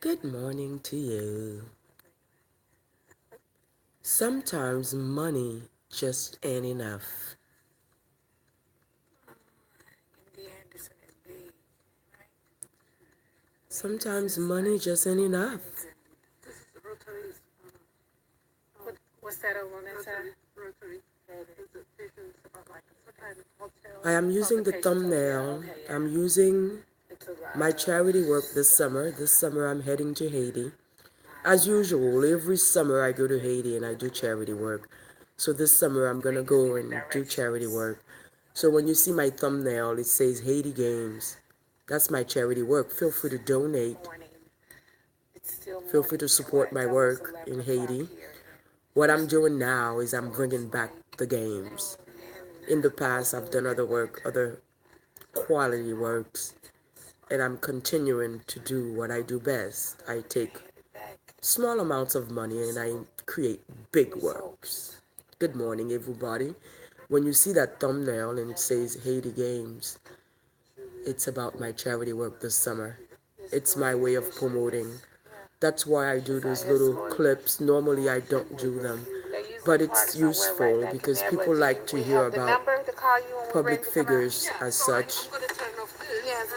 Good morning to you. Sometimes money just ain't enough. Sometimes money just ain't enough. What's that over on that side? I am using the thumbnail. I'm using my charity work this summer. This summer I'm heading to Haiti. As usual, every summer I go to Haiti and I do charity work. So this summer I'm gonna go and do charity work. So when you see my thumbnail, it says Haiti Games. That's my charity work. Feel free to donate. Feel free to support my work in Haiti. What I'm doing now is I'm bringing back the games. In the past, I've done other work, other quality works, and I'm continuing to do what I do best. I take small amounts of money and I create big works. Good morning, everybody. When you see that thumbnail and it says Haiti Games, it's about my charity work this summer. It's my way of promoting. That's why I do those little clips. Normally I don't do them, but it's useful because people like to hear about public figures as such. Yes,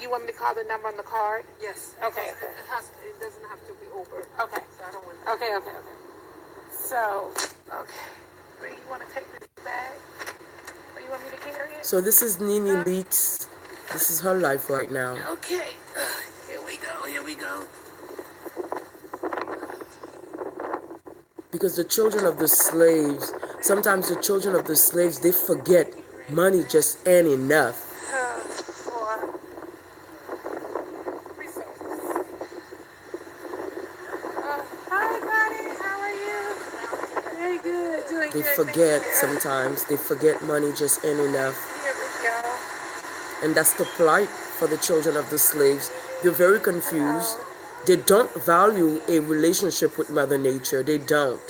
you want me to call the number on the card? Yes. Okay. It doesn't have to be over. Okay. So I don't want Okay. So, okay. Where you want to take this bag? Where you want me to carry it? So this is Nene Leaks. This is her life right now. Okay. Here we go. Because the children of the slaves, sometimes the children of the slaves, they forget money just ain't enough. For resources. Hi, buddy. How are you? Very good. Doing They good. forget sometimes, they forget money just ain't enough. Here we go. And that's the plight for the children of the slaves. They're very confused. They don't value a relationship with Mother Nature. They don't.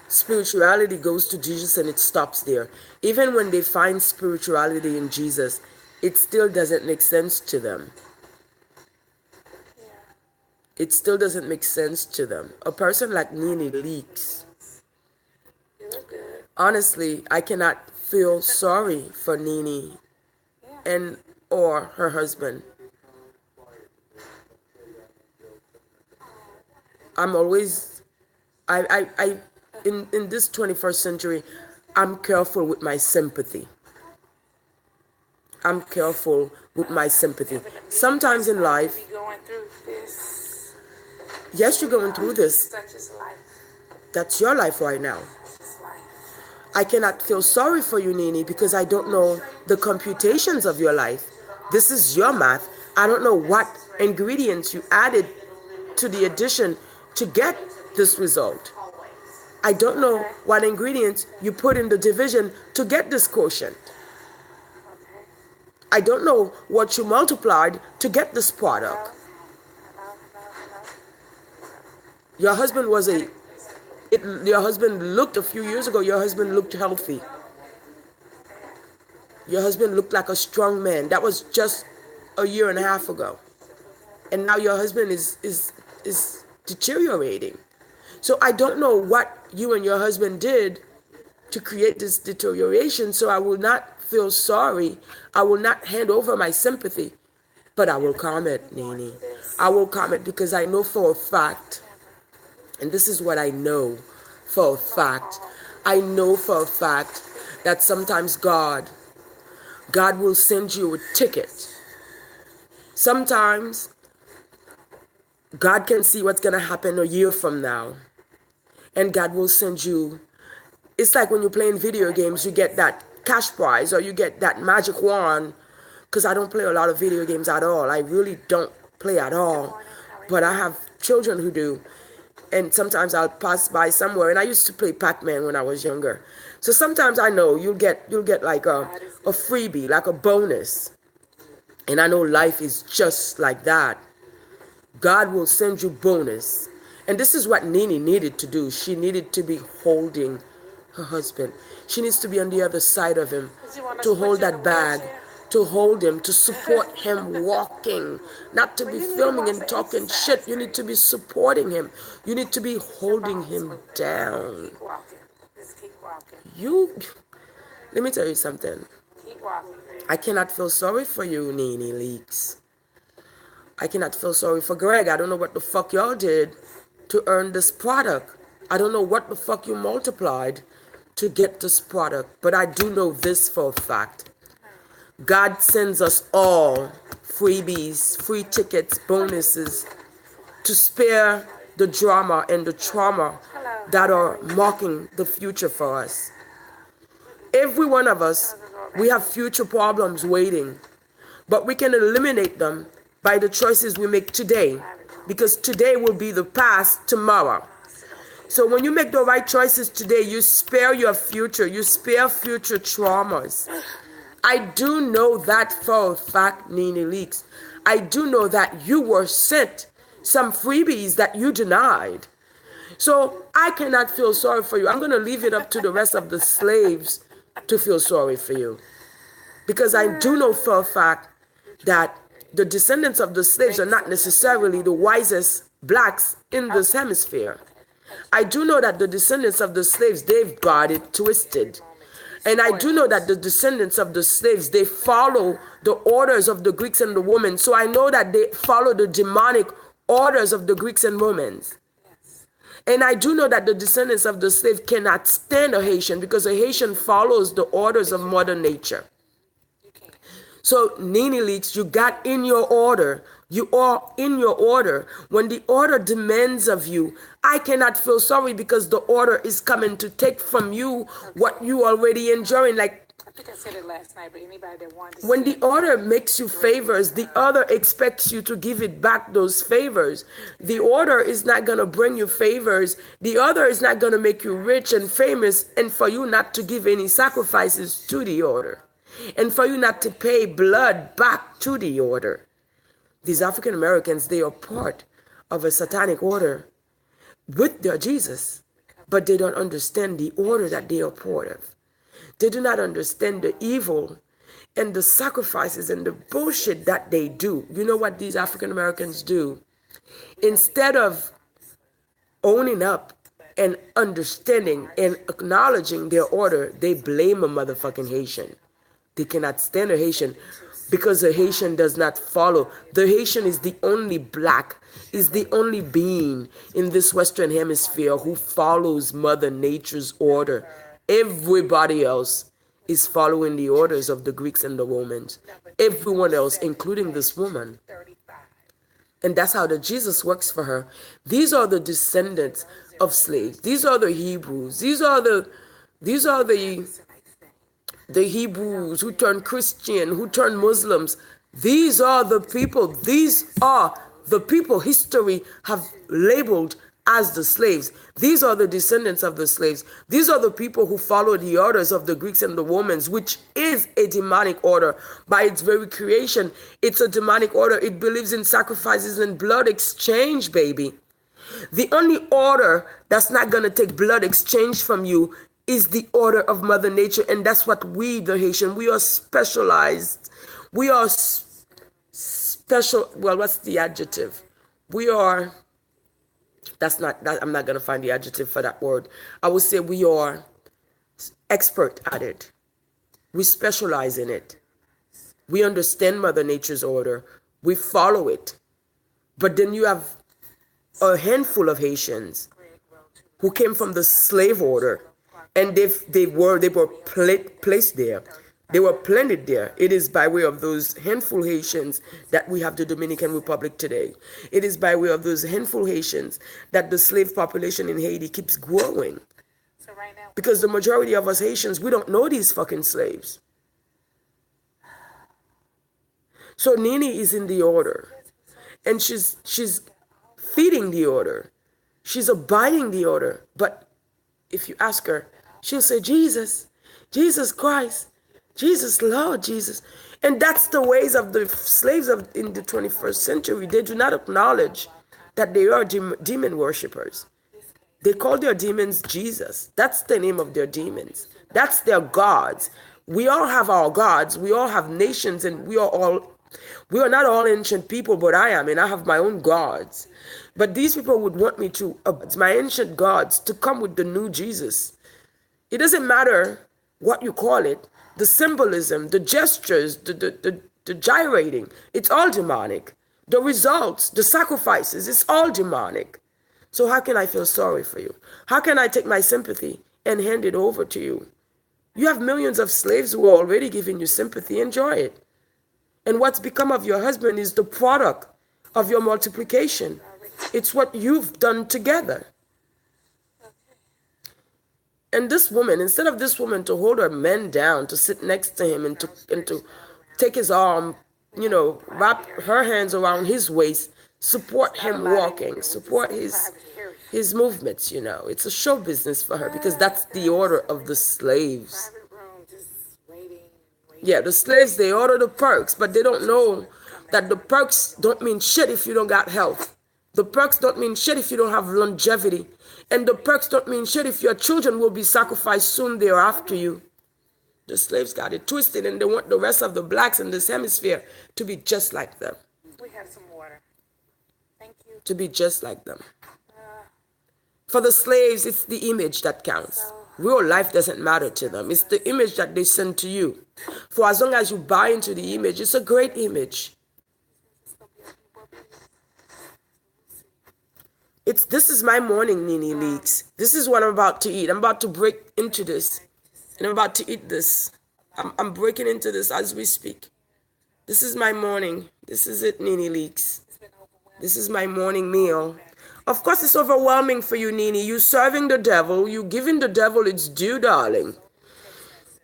Spirituality goes to Jesus and it stops there. Even when they find spirituality in Jesus, it still doesn't make sense to them. It still doesn't make sense to them. A person like Nene Leaks, honestly, I cannot feel sorry for Nene and or her husband. I'm always, in this 21st century, I'm careful with my sympathy. I'm careful with my sympathy. Sometimes in life, Going through this. yes, you're going through this. Such is life. That's your life right now. Such is life. I cannot feel sorry for you, Nene, because I don't know the computations of your life. This is your math. I don't know what ingredients you added to the addition to get this result. I don't know what ingredients you put in the division to get this quotient. I don't know what you multiplied to get this product. Your husband your husband looked a few years ago, your husband looked healthy. Your husband looked like a strong man. That was just a year and a half ago. And now your husband is deteriorating. So I don't know what you and your husband did to create this deterioration, so I will not feel sorry. I will not hand over my sympathy, but I will comment, Nene. I will comment because I know for a fact, and this is what I know for a fact. I know for a fact that sometimes God will send you a ticket. Sometimes God can see what's going to happen a year from now, and God will send you. It's like when you're playing video games, you get that cash prize or you get that magic wand. Because I don't play a lot of video games at all. I really don't play at all. But I have children who do. And sometimes I'll pass by somewhere. And I used to play Pac-Man when I was younger. So sometimes I know you'll get like a freebie, like a bonus. And I know life is just like that. God will send you bonus. And this is what Nene needed to do. She needed to be holding her husband. She needs to be on the other side of him Does he want us to to put hold you in a that bag, wheelchair? to hold him, to support him walking, not to be filming and talking shit. You need to be supporting him. You need to be holding him down. Keep walking. Just keep walking. Let me tell you something. Keep walking. I cannot feel sorry for you, Nene Leaks. I cannot feel sorry for Greg. I don't know what the fuck y'all did to earn this product. I don't know what the fuck you multiplied to get this product. But I do know this for a fact. God sends us all freebies, free tickets, bonuses to spare the drama and the trauma that are marking the future for us. Every one of us, we have future problems waiting, but we can eliminate them by the choices we make today, because today will be the past tomorrow. So when you make the right choices today, you spare your future, you spare future traumas. I do know that for a fact, Nene Leaks. I do know that you were sent some freebies that you denied. So I cannot feel sorry for you. I'm going to leave it up to the rest of the slaves to feel sorry for you. Because I do know for a fact that the descendants of the slaves are not necessarily the wisest blacks in this hemisphere. I do know that the descendants of the slaves, they've got it twisted. And I do know that the descendants of the slaves, they follow the orders of the Greeks and the Romans. So I know that they follow the demonic orders of the Greeks and Romans. And I do know that the descendants of the slave cannot stand a Haitian, because a Haitian follows the orders of Mother Nature. So, Nene Leaks, you got in your order. You are in your order. When the order demands of you, I cannot feel sorry, because the order is coming to take from you what you already enjoying. Like, I think I said it last night, but anybody that wanted to when the order makes you favors, the other expects you to give it back those favors. The order is not going to bring you favors. The other is not going to make you rich and famous, and for you not to give any sacrifices to the order, and for you not to pay blood back to the order. These African Americans, they are part of a satanic order with their Jesus, but they don't understand the order that they are part of. They do not understand the evil and the sacrifices and the bullshit that they do. You know what these African Americans do? Instead of owning up and understanding and acknowledging their order, they blame a motherfucking Haitian. They cannot stand a Haitian because a Haitian does not follow. The Haitian is the only black, is the only being in this Western Hemisphere who follows Mother Nature's order. Everybody else is following the orders of the Greeks and the Romans. Everyone else, including this woman. And that's how the Jesus works for her. These are the descendants of slaves. These are the Hebrews. These are the Hebrews who turned Christian, who turned Muslims. These are the people. These are the people history have labeled as the slaves. These are the descendants of the slaves. These are the people who follow the orders of the Greeks and the Romans, which is a demonic order. By its very creation, it's a demonic order. It believes in sacrifices and blood exchange, baby. The only order that's not going to take blood exchange from you is the order of Mother Nature. And that's what we, the Haitian, we are specialized. We are special. Well, what's the adjective? We are... I'm not going to find the adjective for that word. I would say we are expert at it. We specialize in it. We understand Mother Nature's order. We follow it. But then you have a handful of Haitians who came from the slave order, and they were placed there. They were planted there. It is by way of those handful Haitians that we have the Dominican Republic today. It is by way of those handful Haitians that the slave population in Haiti keeps growing. So right now, because the majority of us Haitians, we don't know these fucking slaves. So Nene is in the order. And she's feeding the order. She's abiding the order. But if you ask her, she'll say, Jesus, Jesus Christ, Jesus, Lord Jesus. And that's the ways of the slaves in the 21st century. They do not acknowledge that they are demon worshippers. They call their demons Jesus. That's the name of their demons. That's their gods. We all have our gods. We all have nations, and we are not all ancient people, but I am, and I have my own gods. But these people would want me to, my ancient gods, to come with the new Jesus. It doesn't matter what you call it, the symbolism, the gestures, the gyrating, it's all demonic. The results, the sacrifices, it's all demonic. So how can I feel sorry for you? How can I take my sympathy and hand it over to you? You have millions of slaves who are already giving you sympathy. Enjoy it. And what's become of your husband is the product of your multiplication. It's what you've done together. And this woman, instead of this woman to hold her men down, to sit next to him and to take his arm, wrap her hands around his waist, support him walking, support his movements, It's a show business for her because that's the order of the slaves. Yeah, the slaves, they order the perks, but they don't know that the perks don't mean shit if you don't got health. The perks don't mean shit if you don't have longevity. And the perks don't mean shit if your children will be sacrificed soon thereafter you. The slaves got it twisted, and they want the rest of the blacks in this hemisphere to be just like them. We have some water. Thank you. To be just like them. For the slaves, it's the image that counts. Real life doesn't matter to them. It's the image that they send to you. For as long as you buy into the image, it's a great image. This is my morning, Nene Leaks. This is what I'm about to eat. I'm about to break into this. And I'm about to eat this. I'm breaking into this as we speak. This is my morning. This is it, Nene Leaks. This is my morning meal. Of course, it's overwhelming for you, Nene. You serving the devil. You giving the devil its due, darling.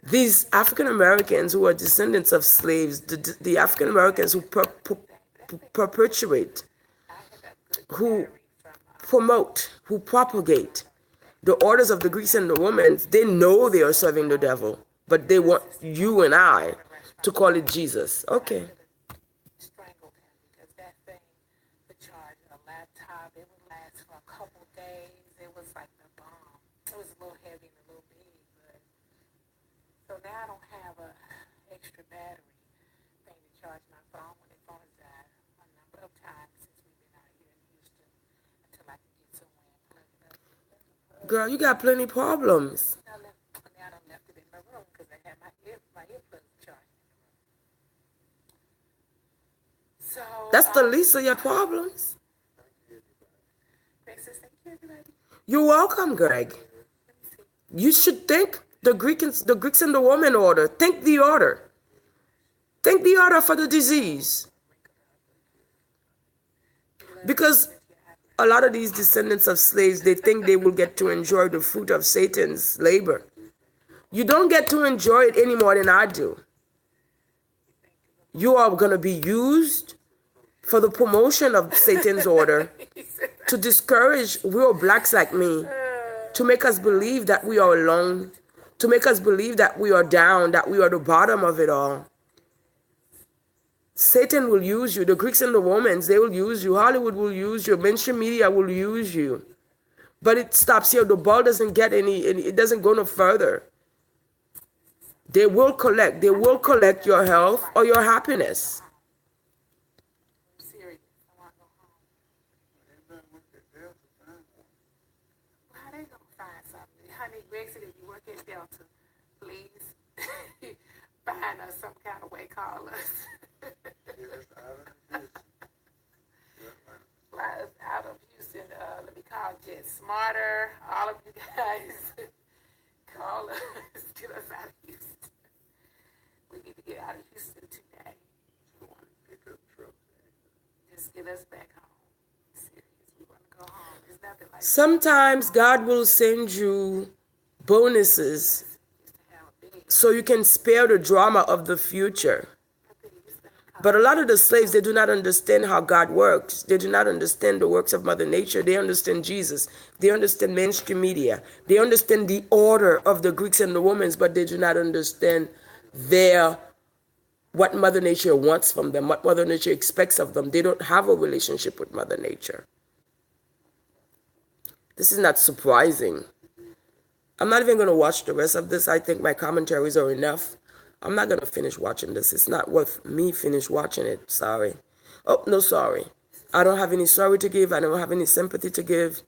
These African Americans who are descendants of slaves, the African Americans who perpetuate, who promote, who propagate the orders of the Greeks and the Romans, they know they are serving the devil, but they want you and I to call it Jesus. Okay. Strangled him because that thing, the charge of a laptop, it would last for a couple days. It was like the bomb. It was a little heavy and a little big, but so now I don't have a extra battery thing to charge my phone when the phone died a number of times since we've been out here in Houston until I can get somewhere and plug it up. Girl, you got plenty problems. Now I left it in my room because I had my earplugs charged. So That's the least of your problems. You're welcome, Greg. You should thank the Greeks and the Roman order. Thank the order. Thank the order for the disease. Because a lot of these descendants of slaves, they think they will get to enjoy the fruit of Satan's labor. You don't get to enjoy it any more than I do. You are going to be used for the promotion of Satan's order to discourage real blacks like me, to make us believe that we are alone, to make us believe that we are down, that we are the bottom of it all. Satan will use you. The Greeks and the Romans, they will use you. Hollywood will use you. Mainstream media will use you. But it stops here. The ball doesn't get it doesn't go no further. They will collect your health or your happiness. How they gonna find something? Honey, Brexit, if you work at Delta, please find us some kind of way, call us. Fly us out of Houston. Let me call Jet Smarter. All of you guys, call us. Get us out of Houston. We need to get out of Houston today. Just get us back home. Serious. We want to go home. There's nothing like Sometimes God will send you bonuses so you can spare the drama of the future. But a lot of the slaves, they do not understand how God works. They do not understand the works of Mother Nature. They understand Jesus. They understand mainstream media. They understand the order of the Greeks and the Romans, but they do not understand what Mother Nature wants from them, what Mother Nature expects of them. They don't have a relationship with Mother Nature. This is not surprising. I'm not even going to watch the rest of this. I think my commentaries are enough. I'm not going to finish watching this. It's not worth me finish watching it. Sorry. Oh, no, sorry. I don't have any sorry to give. I don't have any sympathy to give.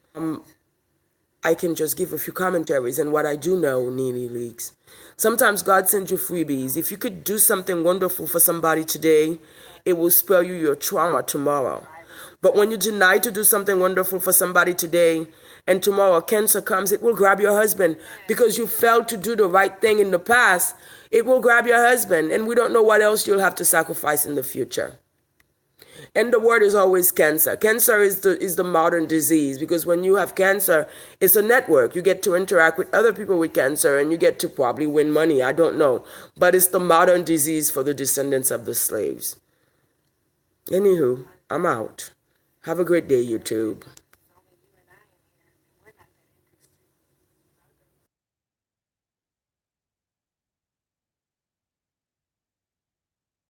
I can just give a few commentaries. And what I do know, Neely Leaks, sometimes God sends you freebies. If you could do something wonderful for somebody today, it will spare you your trauma tomorrow. But when you deny to do something wonderful for somebody today, and tomorrow cancer comes, it will grab your husband because you failed to do the right thing in the past. It will grab your husband, and we don't know what else you'll have to sacrifice in the future. And the word is always cancer. Cancer is the modern disease, because when you have cancer, it's a network. You get to interact with other people with cancer, and you get to probably win money. I don't know. But it's the modern disease for the descendants of the slaves. Anywho, I'm out. Have a great day, YouTube.